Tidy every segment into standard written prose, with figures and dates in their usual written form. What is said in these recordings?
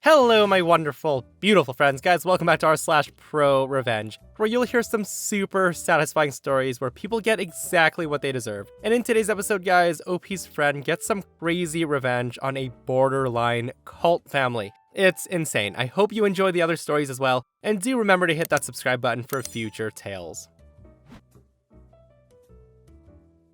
Hello, my wonderful, beautiful friends. Guys, welcome back to r/ProRevenge, where you'll hear some super satisfying stories where people get exactly what they deserve. And in today's episode, guys, OP's friend gets some crazy revenge on a borderline cult family. It's insane. I hope you enjoy the other stories as well, and do remember to hit that subscribe button for future tales.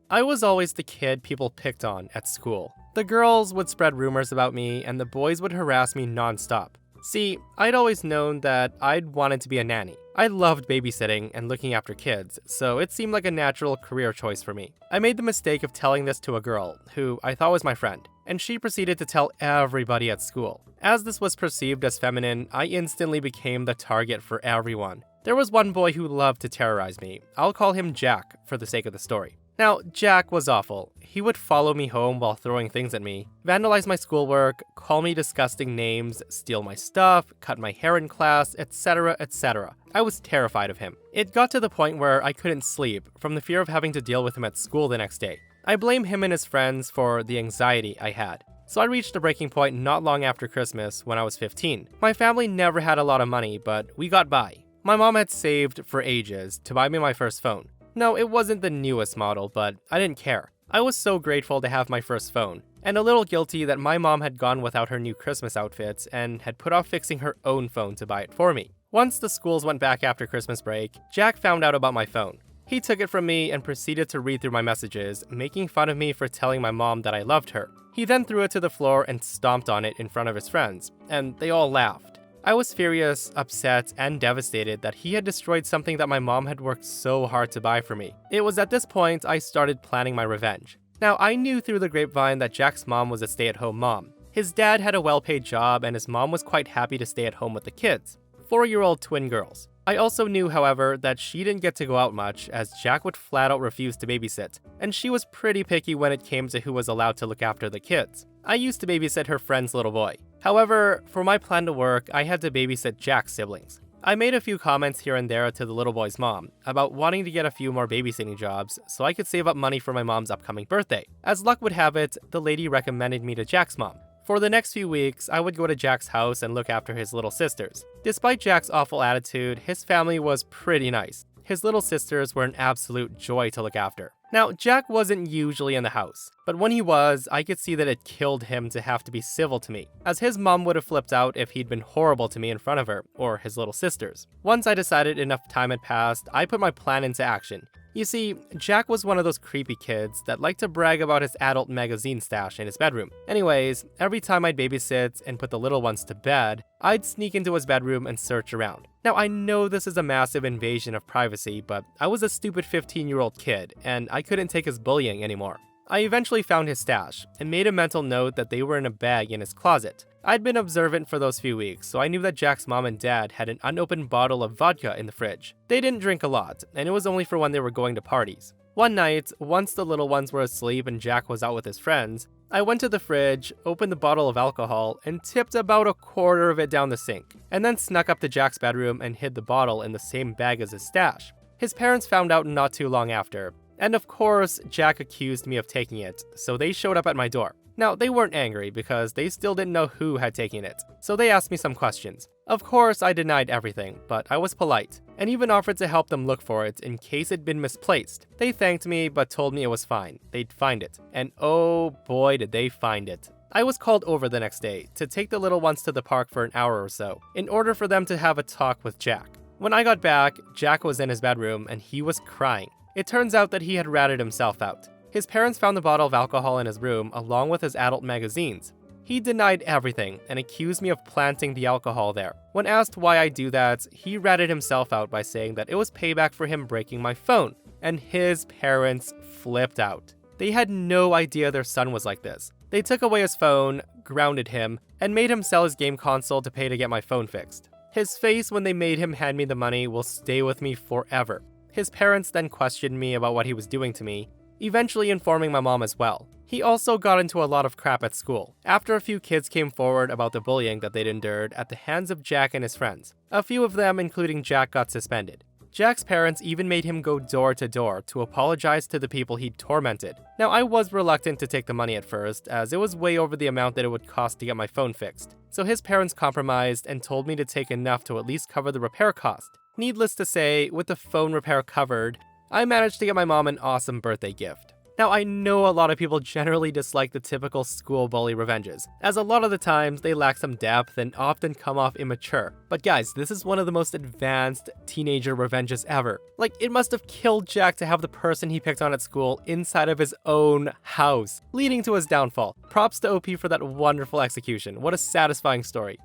I was always the kid people picked on at school. The girls would spread rumors about me, and the boys would harass me non-stop. See, I'd always known that I'd wanted to be a nanny. I loved babysitting and looking after kids, so it seemed like a natural career choice for me. I made the mistake of telling this to a girl, who I thought was my friend, and she proceeded to tell everybody at school. As this was perceived as feminine, I instantly became the target for everyone. There was one boy who loved to terrorize me. I'll call him Jack for the sake of the story. Now, Jack was awful. He would follow me home while throwing things at me, vandalize my schoolwork, call me disgusting names, steal my stuff, cut my hair in class, etc, etc. I was terrified of him. It got to the point where I couldn't sleep from the fear of having to deal with him at school the next day. I blame him and his friends for the anxiety I had. So I reached a breaking point not long after Christmas when I was 15. My family never had a lot of money, but we got by. My mom had saved for ages to buy me my first phone. No, it wasn't the newest model, but I didn't care. I was so grateful to have my first phone, and a little guilty that my mom had gone without her new Christmas outfits and had put off fixing her own phone to buy it for me. Once the schools went back after Christmas break, Jack found out about my phone. He took it from me and proceeded to read through my messages, making fun of me for telling my mom that I loved her. He then threw it to the floor and stomped on it in front of his friends, and they all laughed. I was furious, upset, and devastated that he had destroyed something that my mom had worked so hard to buy for me. It was at this point I started planning my revenge. Now, I knew through the grapevine that Jack's mom was a stay-at-home mom. His dad had a well-paid job, and his mom was quite happy to stay at home with the kids, 4-year-old twin girls. I also knew, however, that she didn't get to go out much, as Jack would flat out refuse to babysit, and she was pretty picky when it came to who was allowed to look after the kids. I used to babysit her friend's little boy. However, for my plan to work, I had to babysit Jack's siblings. I made a few comments here and there to the little boy's mom about wanting to get a few more babysitting jobs so I could save up money for my mom's upcoming birthday. As luck would have it, the lady recommended me to Jack's mom. For the next few weeks, I would go to Jack's house and look after his little sisters. Despite Jack's awful attitude, his family was pretty nice. His little sisters were an absolute joy to look after. Now, Jack wasn't usually in the house, but when he was, I could see that it killed him to have to be civil to me, as his mom would have flipped out if he'd been horrible to me in front of her, or his little sisters. Once I decided enough time had passed, I put my plan into action. You see, Jack was one of those creepy kids that liked to brag about his adult magazine stash in his bedroom. Anyways, every time I'd babysit and put the little ones to bed, I'd sneak into his bedroom and search around. Now, I know this is a massive invasion of privacy, but I was a stupid 15-year-old kid, and I couldn't take his bullying anymore. I eventually found his stash, and made a mental note that they were in a bag in his closet. I'd been observant for those few weeks, so I knew that Jack's mom and dad had an unopened bottle of vodka in the fridge. They didn't drink a lot, and it was only for when they were going to parties. One night, once the little ones were asleep and Jack was out with his friends, I went to the fridge, opened the bottle of alcohol, and tipped about a quarter of it down the sink, and then snuck up to Jack's bedroom and hid the bottle in the same bag as his stash. His parents found out not too long after, and of course, Jack accused me of taking it, so they showed up at my door. Now, they weren't angry because they still didn't know who had taken it, so they asked me some questions. Of course, I denied everything, but I was polite, and even offered to help them look for it in case it'd been misplaced. They thanked me, but told me it was fine. They'd find it. And oh boy, did they find it. I was called over the next day to take the little ones to the park for an hour or so, in order for them to have a talk with Jack. When I got back, Jack was in his bedroom, and he was crying. It turns out that he had ratted himself out. His parents found the bottle of alcohol in his room along with his adult magazines. He denied everything and accused me of planting the alcohol there. When asked why I do that, he ratted himself out by saying that it was payback for him breaking my phone, and his parents flipped out. They had no idea their son was like this. They took away his phone, grounded him, and made him sell his game console to pay to get my phone fixed. His face when they made him hand me the money will stay with me forever. His parents then questioned me about what he was doing to me, eventually informing my mom as well. He also got into a lot of crap at school, after a few kids came forward about the bullying that they'd endured at the hands of Jack and his friends. A few of them, including Jack, got suspended. Jack's parents even made him go door to door to apologize to the people he'd tormented. Now, I was reluctant to take the money at first, as it was way over the amount that it would cost to get my phone fixed. so his parents compromised and told me to take enough to at least cover the repair cost. Needless to say, with the phone repair covered, I managed to get my mom an awesome birthday gift. Now, I know a lot of people generally dislike the typical school bully revenges, as a lot of the times they lack some depth and often come off immature. But guys, this is one of the most advanced teenager revenges ever. Like, it must have killed Jack to have the person he picked on at school inside of his own house, leading to his downfall. Props to OP for that wonderful execution. What a satisfying story.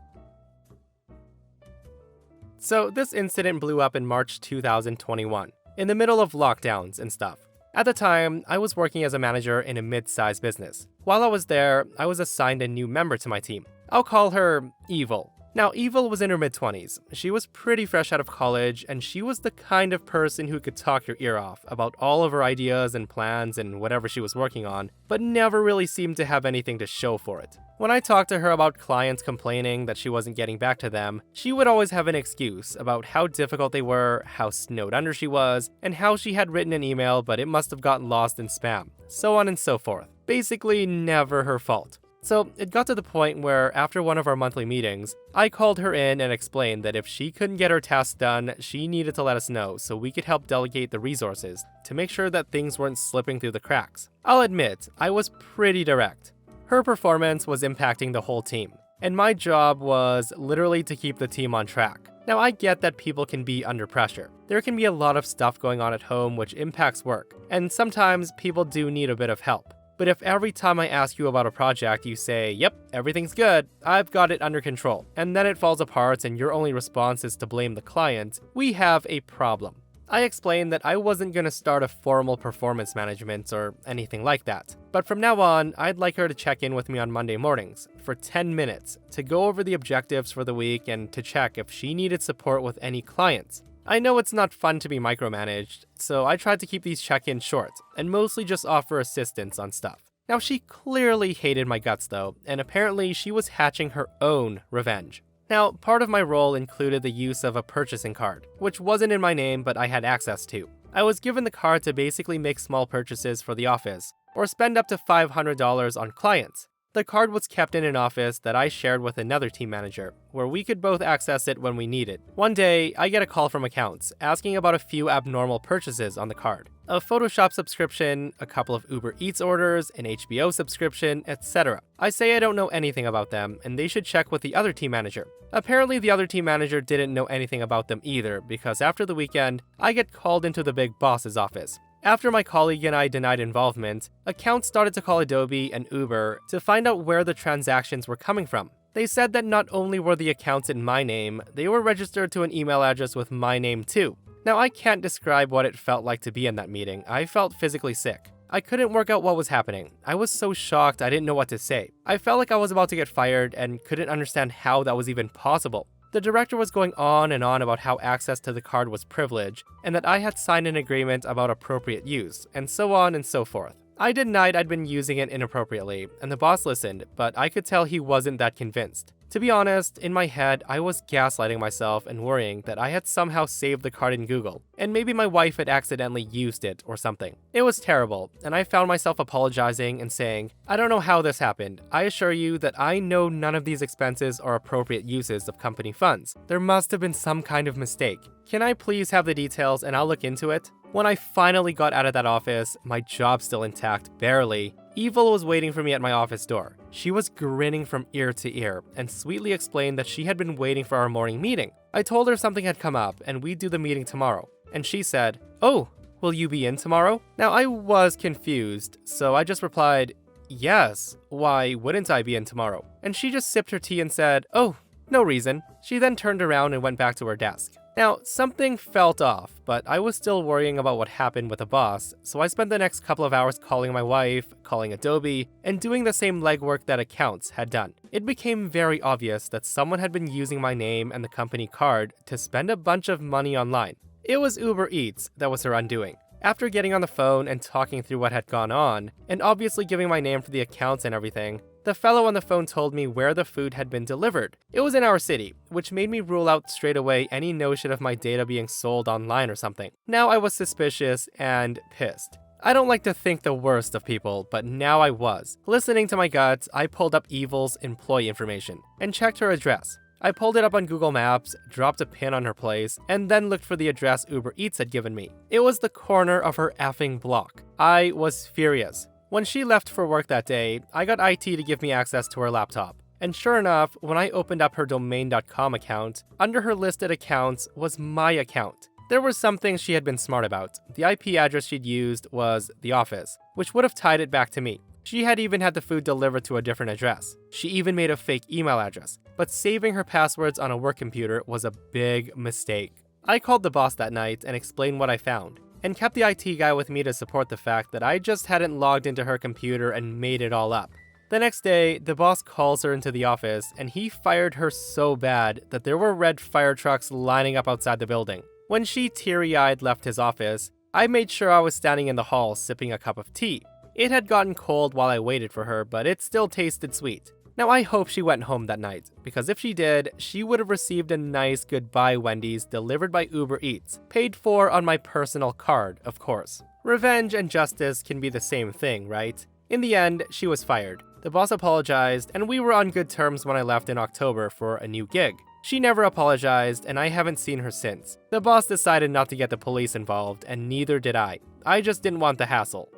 So this incident blew up in March 2021, in the middle of lockdowns and stuff. At the time, I was working as a manager in a mid-sized business. While I was there, I was assigned a new member to my team. I'll call her Evil. Now, Evil was in her mid-20s. She was pretty fresh out of college, and she was the kind of person who could talk your ear off about all of her ideas and plans and whatever she was working on, but never really seemed to have anything to show for it. When I talked to her about clients complaining that she wasn't getting back to them, she would always have an excuse about how difficult they were, how snowed under she was, and how she had written an email but it must have gotten lost in spam, so on and so forth. Basically, never her fault. So it got to the point where, after one of our monthly meetings, I called her in and explained that if she couldn't get her tasks done, she needed to let us know so we could help delegate the resources to make sure that things weren't slipping through the cracks. I'll admit, I was pretty direct. Her performance was impacting the whole team, and my job was literally to keep the team on track. Now, I get that people can be under pressure. There can be a lot of stuff going on at home which impacts work, and sometimes people do need a bit of help. But if every time I ask you about a project you say, yep, everything's good, I've got it under control, and then it falls apart and your only response is to blame the client, we have a problem. I explained that I wasn't going to start a formal performance management or anything like that, but from now on, I'd like her to check in with me on Monday mornings for 10 minutes to go over the objectives for the week and to check if she needed support with any clients. I know it's not fun to be micromanaged, so I tried to keep these check-ins short and mostly just offer assistance on stuff. Now, she clearly hated my guts though, and apparently she was hatching her own revenge. Now, part of my role included the use of a purchasing card, which wasn't in my name but I had access to. I was given the card to basically make small purchases for the office, or spend up to $500 on clients. The card was kept in an office that I shared with another team manager, where we could both access it when we needed. One day, I get a call from accounts, asking about a few abnormal purchases on the card. A Photoshop subscription, a couple of Uber Eats orders, an HBO subscription, etc. I say I don't know anything about them, and they should check with the other team manager. Apparently, the other team manager didn't know anything about them either, because after the weekend, I get called into the big boss's office. After my colleague and I denied involvement, accounts started to call Adobe and Uber to find out where the transactions were coming from. They said that not only were the accounts in my name, they were registered to an email address with my name too. Now, I can't describe what it felt like to be in that meeting. I felt physically sick. I couldn't work out what was happening. I was so shocked I didn't know what to say. I felt like I was about to get fired and couldn't understand how that was even possible. The director was going on and on about how access to the card was privilege, and that I had signed an agreement about appropriate use, and so on and so forth. I denied I'd been using it inappropriately, and the boss listened, but I could tell he wasn't that convinced. To be honest, in my head, I was gaslighting myself and worrying that I had somehow saved the card in Google, and maybe my wife had accidentally used it or something. It was terrible, and I found myself apologizing and saying, I don't know how this happened. I assure you that I know none of these expenses are appropriate uses of company funds. There must have been some kind of mistake. Can I please have the details and I'll look into it? When I finally got out of that office, my job still intact, barely, Evil was waiting for me at my office door. She was grinning from ear to ear and sweetly explained that she had been waiting for our morning meeting. I told her something had come up and we'd do the meeting tomorrow. And she said, "Oh, will you be in tomorrow?" Now, I was confused, so I just replied, "Yes, why wouldn't I be in tomorrow?" And she just sipped her tea and said, "Oh, no reason." She then turned around and went back to her desk. Now, something felt off, but I was still worrying about what happened with the boss, so I spent the next couple of hours calling my wife, calling Adobe, and doing the same legwork that accounts had done. It became very obvious that someone had been using my name and the company card to spend a bunch of money online. It was Uber Eats that was her undoing. After getting on the phone and talking through what had gone on, and obviously giving my name for the accounts and everything, the fellow on the phone told me where the food had been delivered. It was in our city, which made me rule out straight away any notion of my data being sold online or something. Now I was suspicious and pissed. I don't like to think the worst of people, but now I was. Listening to my gut, I pulled up Evil's employee information and checked her address. I pulled it up on Google Maps, dropped a pin on her place, and then looked for the address Uber Eats had given me. It was the corner of her effing block. I was furious. When she left for work that day, I got IT to give me access to her laptop. And sure enough, when I opened up her domain.com account, under her listed accounts was my account. There were some things she had been smart about. The IP address she'd used was the office, which would have tied it back to me. She had even had the food delivered to a different address. She even made a fake email address, but saving her passwords on a work computer was a big mistake. I called the boss that night and explained what I found, and kept the IT guy with me to support the fact that I just hadn't logged into her computer and made it all up. The next day, the boss calls her into the office, and he fired her so bad that there were red fire trucks lining up outside the building. When she teary-eyed left his office, I made sure I was standing in the hall sipping a cup of tea. It had gotten cold while I waited for her, but it still tasted sweet. Now I hope she went home that night, because if she did, she would have received a nice goodbye Wendy's delivered by Uber Eats, paid for on my personal card, of course. Revenge and justice can be the same thing, right? In the end, she was fired. The boss apologized, and we were on good terms when I left in October for a new gig. She never apologized, and I haven't seen her since. The boss decided not to get the police involved, and neither did I. I just didn't want the hassle.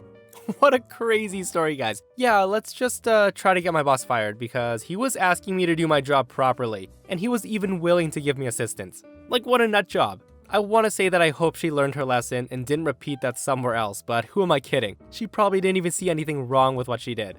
What a crazy story, guys. Yeah, let's just try to get my boss fired because he was asking me to do my job properly, and he was even willing to give me assistance. Like, what a nut job. I want to say that I hope she learned her lesson and didn't repeat that somewhere else, but who am I kidding? She probably didn't even see anything wrong with what she did.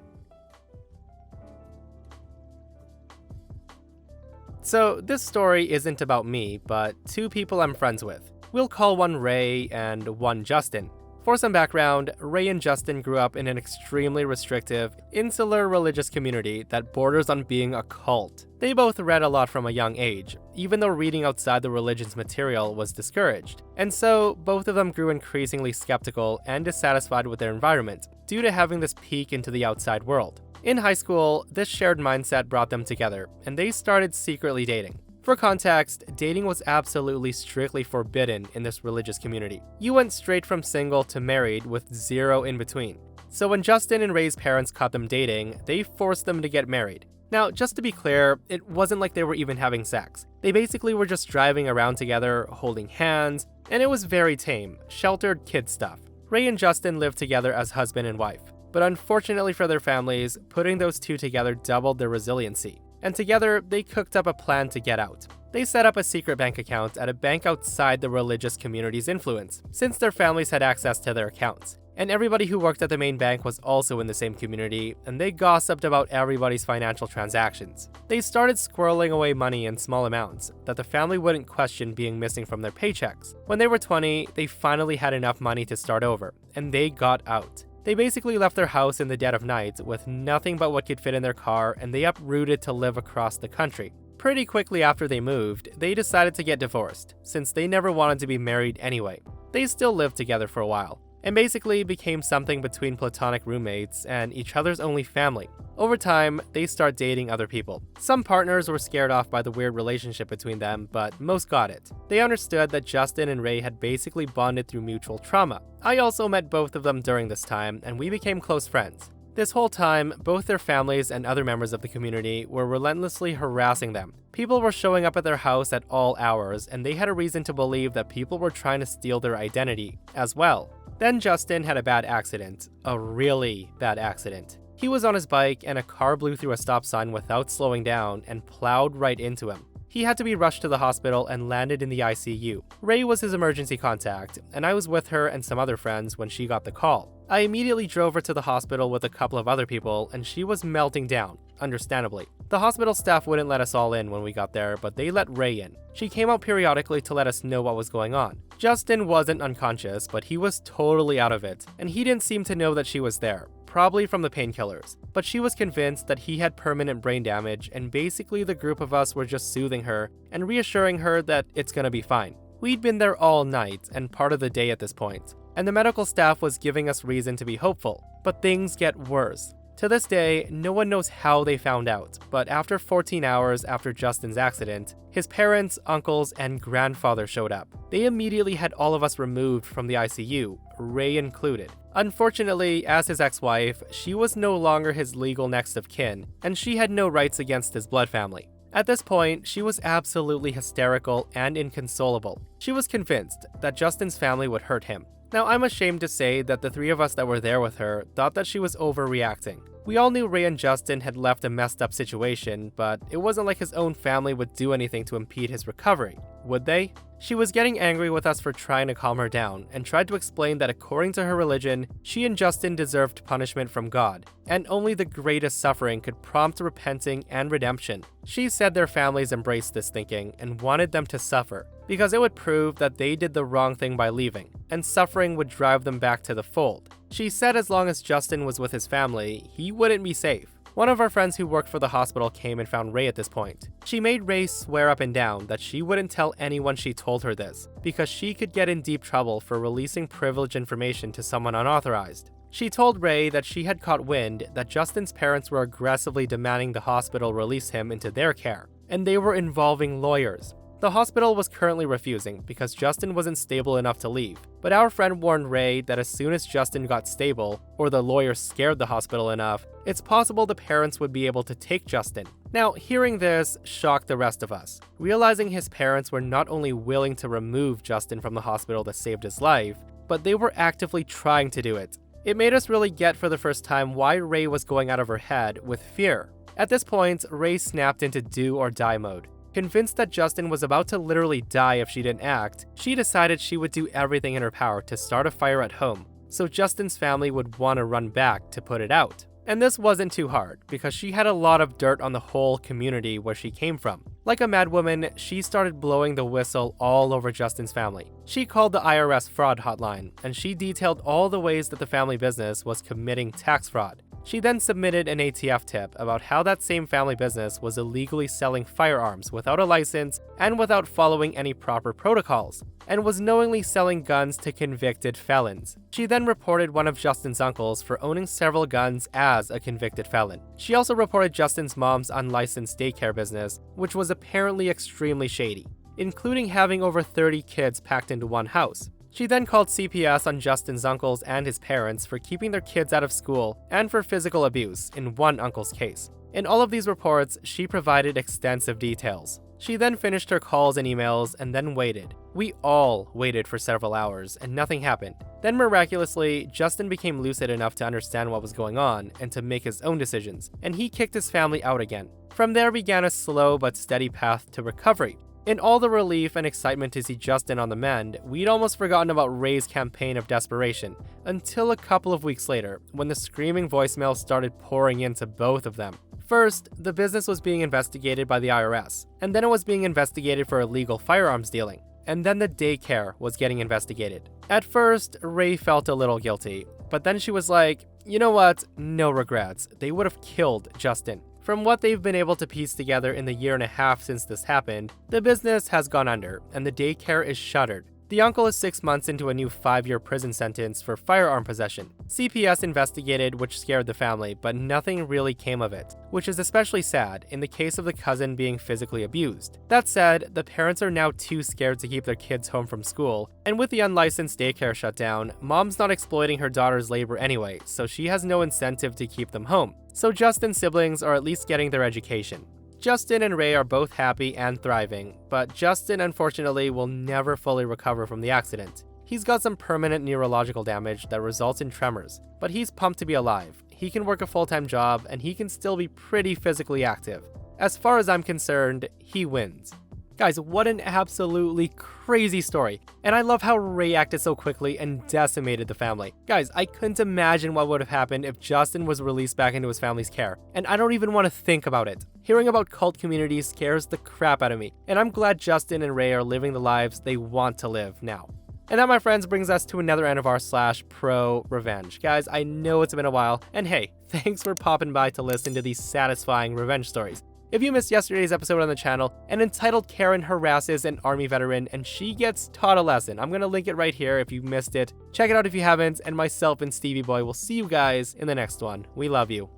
So, this story isn't about me, but two people I'm friends with. We'll call one Ray and one Justin. For some background, Ray and Justin grew up in an extremely restrictive, insular religious community that borders on being a cult. They both read a lot from a young age, even though reading outside the religion's material was discouraged. And so, both of them grew increasingly skeptical and dissatisfied with their environment, due to having this peek into the outside world. In high school, this shared mindset brought them together, and they started secretly dating. For context, dating was absolutely strictly forbidden in this religious community. You went straight from single to married with zero in between. So when Justin and Ray's parents caught them dating, they forced them to get married. Now, just to be clear, it wasn't like they were even having sex. They basically were just driving around together, holding hands, and it was very tame, sheltered kid stuff. Ray and Justin lived together as husband and wife, but unfortunately for their families, putting those two together doubled their resiliency. And together, they cooked up a plan to get out. They set up a secret bank account at a bank outside the religious community's influence, since their families had access to their accounts. And everybody who worked at the main bank was also in the same community, and they gossiped about everybody's financial transactions. They started squirreling away money in small amounts that the family wouldn't question being missing from their paychecks. When they were 20, they finally had enough money to start over, and they got out. They basically left their house in the dead of night with nothing but what could fit in their car, and they uprooted to live across the country. Pretty quickly after they moved, they decided to get divorced, since they never wanted to be married anyway. They still lived together for a while, and basically became something between platonic roommates and each other's only family. Over time, they start dating other people. Some partners were scared off by the weird relationship between them, but most got it. They understood that Justin and Ray had basically bonded through mutual trauma. I also met both of them during this time, and we became close friends. This whole time, both their families and other members of the community were relentlessly harassing them. People were showing up at their house at all hours, and they had a reason to believe that people were trying to steal their identity as well. Then Justin had a bad accident, a really bad accident. He was on his bike and a car blew through a stop sign without slowing down and plowed right into him. He had to be rushed to the hospital and landed in the ICU. Ray was his emergency contact, and I was with her and some other friends when she got the call. I immediately drove her to the hospital with a couple of other people, and she was melting down, understandably. The hospital staff wouldn't let us all in when we got there, but they let Ray in. She came out periodically to let us know what was going on. Justin wasn't unconscious, but he was totally out of it, and he didn't seem to know that she was there. Probably from the painkillers, but she was convinced that he had permanent brain damage, and basically the group of us were just soothing her and reassuring her that it's gonna be fine. We'd been there all night and part of the day at this point, and the medical staff was giving us reason to be hopeful, but things get worse. To this day, no one knows how they found out, but after 14 hours after Justin's accident, his parents, uncles, and grandfather showed up. They immediately had all of us removed from the ICU, Ray included. Unfortunately, as his ex-wife, she was no longer his legal next of kin, and she had no rights against his blood family. At this point, she was absolutely hysterical and inconsolable. She was convinced that Justin's family would hurt him. Now, I'm ashamed to say that the three of us that were there with her thought that she was overreacting. We all knew Ray and Justin had left a messed up situation, but it wasn't like his own family would do anything to impede his recovery, would they? She was getting angry with us for trying to calm her down, and tried to explain that according to her religion, she and Justin deserved punishment from God, and only the greatest suffering could prompt repenting and redemption. She said their families embraced this thinking and wanted them to suffer, because it would prove that they did the wrong thing by leaving, and suffering would drive them back to the fold. She said as long as Justin was with his family, he wouldn't be safe. One of our friends who worked for the hospital came and found Ray at this point. She made Ray swear up and down that she wouldn't tell anyone she told her this, because she could get in deep trouble for releasing privileged information to someone unauthorized. She told Ray that she had caught wind that Justin's parents were aggressively demanding the hospital release him into their care, and they were involving lawyers. The hospital was currently refusing because Justin wasn't stable enough to leave, but our friend warned Ray that as soon as Justin got stable, or the lawyers scared the hospital enough, it's possible the parents would be able to take Justin. Now, hearing this shocked the rest of us, realizing his parents were not only willing to remove Justin from the hospital that saved his life, but they were actively trying to do it. It made us really get for the first time why Ray was going out of her head with fear. At this point, Ray snapped into do or die mode. Convinced that Justin was about to literally die if she didn't act, she decided she would do everything in her power to start a fire at home, so Justin's family would want to run back to put it out. And this wasn't too hard, because she had a lot of dirt on the whole community where she came from. Like a madwoman, she started blowing the whistle all over Justin's family. She called the IRS fraud hotline, and she detailed all the ways that the family business was committing tax fraud. She then submitted an ATF tip about how that same family business was illegally selling firearms without a license and without following any proper protocols, and was knowingly selling guns to convicted felons. She then reported one of Justin's uncles for owning several guns as a convicted felon. She also reported Justin's mom's unlicensed daycare business, which was apparently extremely shady, including having over 30 kids packed into one house. She then called CPS on Justin's uncles and his parents for keeping their kids out of school and for physical abuse in one uncle's case. In all of these reports, she provided extensive details. She then finished her calls and emails and then waited. We all waited for several hours and nothing happened. Then miraculously, Justin became lucid enough to understand what was going on and to make his own decisions, and he kicked his family out again. From there began a slow but steady path to recovery. In all the relief and excitement to see Justin on the mend, we'd almost forgotten about Ray's campaign of desperation, until a couple of weeks later, when the screaming voicemails started pouring into both of them. First, the business was being investigated by the IRS, and then it was being investigated for illegal firearms dealing, and then the daycare was getting investigated. At first, Ray felt a little guilty, but then she was like, you know what, no regrets, they would have killed Justin. From what they've been able to piece together in the year and a half since this happened, the business has gone under, and the daycare is shuttered. The uncle is 6 months into a new 5-year prison sentence for firearm possession. CPS investigated, which scared the family, but nothing really came of it, which is especially sad in the case of the cousin being physically abused. That said, the parents are now too scared to keep their kids home from school, and with the unlicensed daycare shut down, mom's not exploiting her daughter's labor anyway, so she has no incentive to keep them home. So Justin's siblings are at least getting their education. Justin and Ray are both happy and thriving, but Justin unfortunately will never fully recover from the accident. He's got some permanent neurological damage that results in tremors, but he's pumped to be alive. He can work a full-time job, and he can still be pretty physically active. As far as I'm concerned, he wins. Guys, what an absolutely crazy story. And I love how Ray acted so quickly and decimated the family. Guys, I couldn't imagine what would have happened if Justin was released back into his family's care. And I don't even want to think about it. Hearing about cult communities scares the crap out of me. And I'm glad Justin and Ray are living the lives they want to live now. And that, my friends, brings us to another end of our /ProRevenge. Guys, I know it's been a while. And hey, thanks for popping by to listen to these satisfying revenge stories. If you missed yesterday's episode on the channel, an entitled Karen harasses an army veteran and she gets taught a lesson. I'm going to link it right here if you missed it. Check it out if you haven't, and myself and Stevie Boy will see you guys in the next one. We love you.